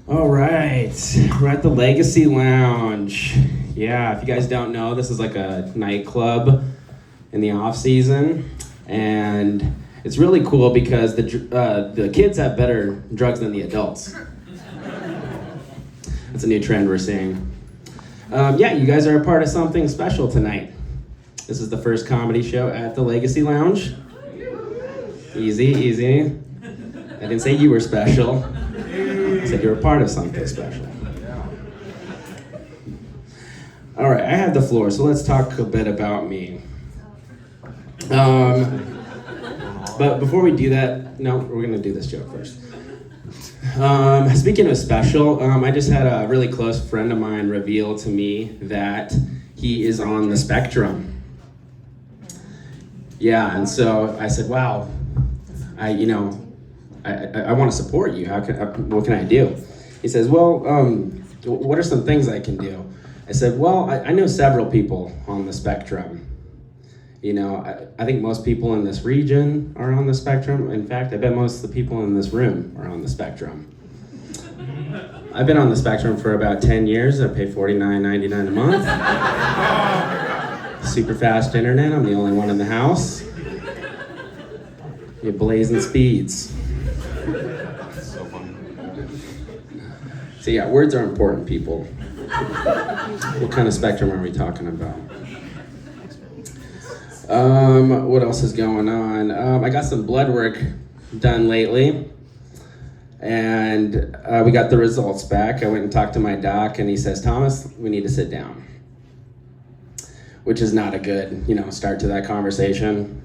All right, we're at the Legacy Lounge. Yeah, if you guys don't know, this is like a nightclub in the off season, and it's really cool because the kids have better drugs than the adults. That's a new trend we're seeing. Yeah, you guys are a part of something special tonight. This is the first comedy show at the Legacy Lounge. Easy, easy. I didn't say you were special. I said you're a part of something special. All right, I have the floor, so let's talk a bit about me. But before we do that, no, we're gonna do this joke first. Speaking of special, I just had a really close friend of mine reveal to me that he is on the spectrum. Yeah, and so I said, wow, I want to support you. What can I do? He says, well, what are some things I can do? I said, well, I know several people on the spectrum. I think most people in this region are on the spectrum. In fact, I bet most of the people in this room are on the spectrum. I've been on the spectrum for about 10 years. I pay $49.99 a month. Super fast internet. I'm the only one in the house. You have blazing speeds. So funny. So yeah, words are important, people. What kind of spectrum are we talking about? What else is going on? I got some blood work done lately, and we got the results back. I went and talked to my doc, and he says, Thomas, we need to sit down. Which is not a good, start to that conversation.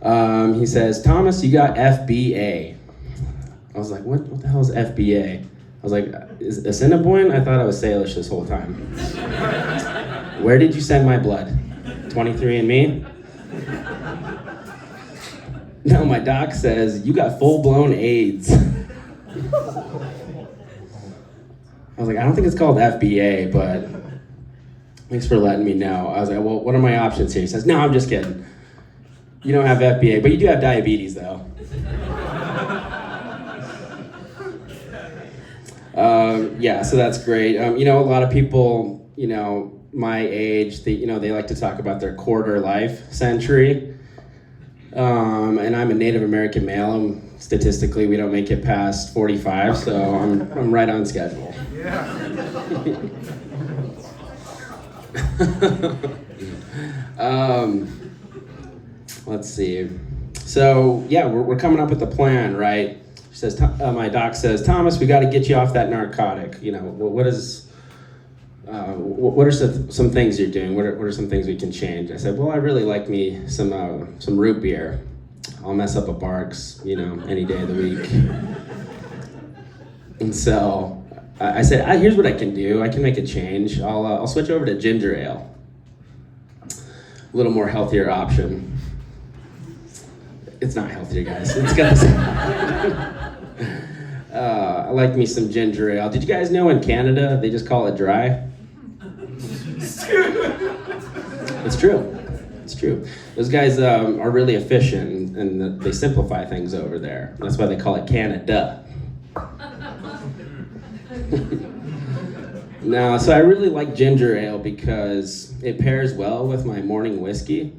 He says, Thomas, you got FBA. I was like, what the hell is FBA? I was like, is Assiniboine? I thought I was Salish this whole time. Where did you send my blood? 23andMe? No, my doc says, you got full-blown AIDS. I was like, I don't think it's called FBA, but thanks for letting me know. I was like, well, what are my options here? He says, no, I'm just kidding. You don't have FBA, but you do have diabetes, though. Yeah, so that's great. A lot of people, my age, they like to talk about their quarter life century. And I'm a Native American male, and statistically, we don't make it past 45, so I'm right on schedule. Yeah. Let's see. So yeah, we're coming up with a plan, right? She says, my doc says, Thomas, we got to get you off that narcotic. What are some things you're doing? What are some things we can change? I said, well, I really like me some root beer. I'll mess up a Barks, any day of the week. And so I said, here's what I can do. I can make a change. I'll switch over to ginger ale. A little more healthier option. It's not healthier, guys. It's got. I like me some ginger ale. Did you guys know in Canada they just call it dry? It's true. It's true. Those guys are really efficient and they simplify things over there. That's why they call it Canada. No, so I really like ginger ale because it pairs well with my morning whiskey.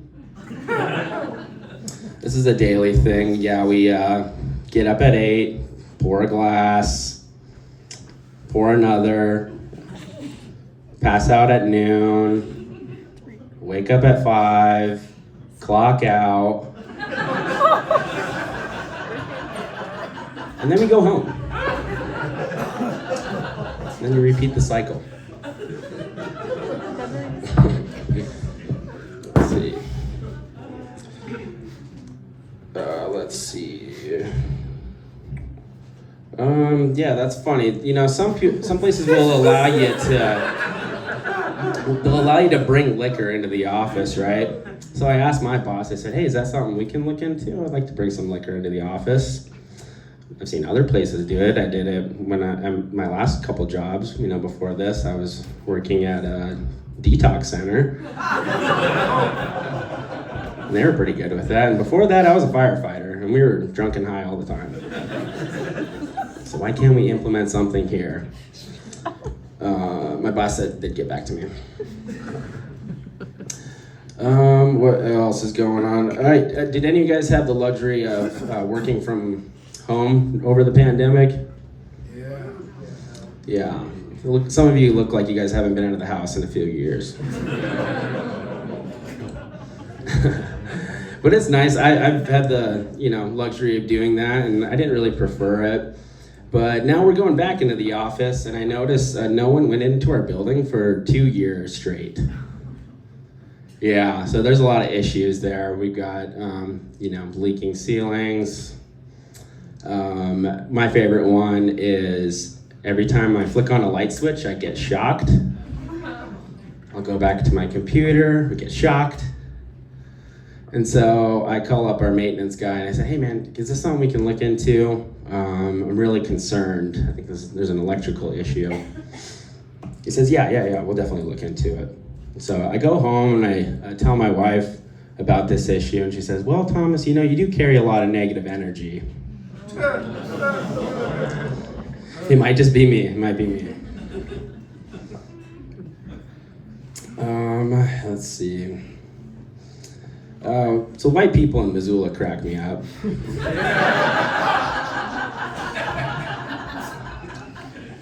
This is a daily thing. Yeah, we get up at 8, pour a glass, pour another, pass out at noon, wake up at 5, clock out, and then we go home. And then you repeat the cycle. Let's see. Yeah, that's funny. Some places will allow you to bring liquor into the office, right? So I asked my boss. I said, "Hey, is that something we can look into? I'd like to bring some liquor into the office." I've seen other places do it. I did it when my last couple jobs. Before this, I was working at a detox center. And they were pretty good with that. And before that, I was a firefighter, and we were drunk and high all the time. So Why can't we implement something here? My boss said they'd get back to me. What else is going on? All right, did any of you guys have the luxury of working from home over the pandemic? Yeah. Some of you look like you guys haven't been out of the house in a few years. But it's nice. I've had the luxury of doing that, and I didn't really prefer it. But now we're going back into the office, and I noticed no one went into our building for 2 years straight. Yeah, so there's a lot of issues there. We've got leaking ceilings. My favorite one is every time I flick on a light switch, I get shocked. I'll go back to my computer, I get shocked. And so I call up our maintenance guy and I say, hey man, is this something we can look into? I'm really concerned. I think there's an electrical issue. He says, yeah, we'll definitely look into it. So I go home and I tell my wife about this issue and she says, well, Thomas, you do carry a lot of negative energy. It might just be me, it might be me. Let's see. So white people in Missoula crack me up.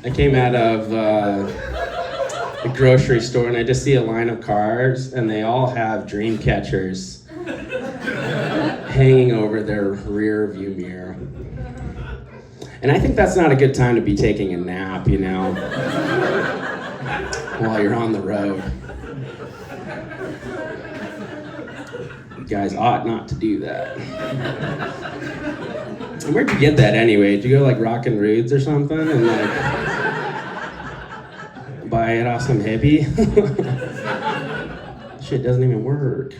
I came out of the grocery store and I just see a line of cars and they all have dream catchers hanging over their rear view mirror. And I think that's not a good time to be taking a nap, while you're on the road. You guys ought not to do that. And where'd you get that anyway? Did you go Rockin' Rudes or something and buy it off some hippie? Shit doesn't even work.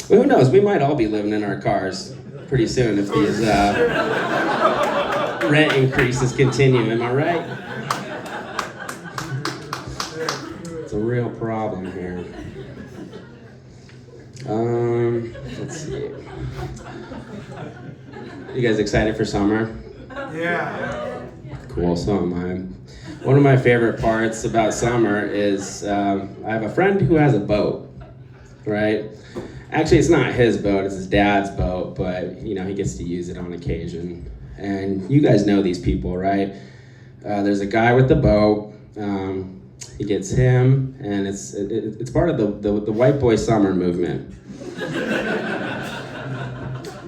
Well, who knows? We might all be living in our cars pretty soon if these rent increases continue. Am I right? It's a real problem here. Let's see. You guys excited for summer? Yeah. Cool, so am I. One of my favorite parts about summer is I have a friend who has a boat, right? Actually, it's not his boat, it's his dad's boat, but he gets to use it on occasion. And you guys know these people, right? There's a guy with the boat. He gets him, and it's part of the white boy summer movement.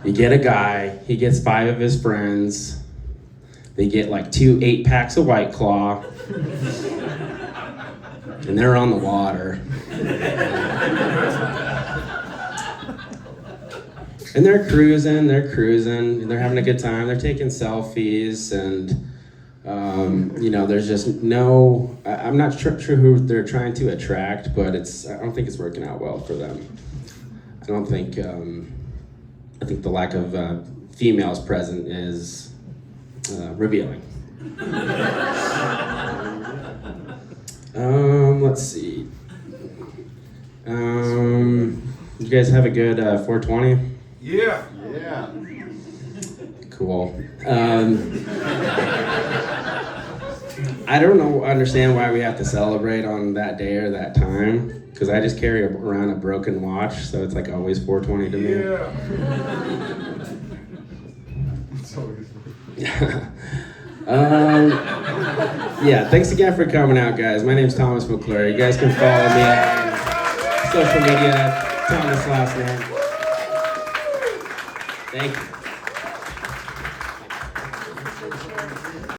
You get a guy, he gets 5 of his friends. They get 2 8-packs of White Claw, and they're on the water. And they're cruising, they're having a good time, they're taking selfies, and there's just no, I'm not sure who they're trying to attract, but I don't think it's working out well for them. I don't think, I think the lack of females present is revealing. Let's see. You guys have a good 420? Yeah. Cool. I don't understand why we have to celebrate on that day or that time, because I just carry around a broken watch, so it's always 420 to me. Yeah. Yeah, thanks again for coming out, guys. My name's Thomas McClure. You guys can follow me on social media, Thomas last name. Thank you.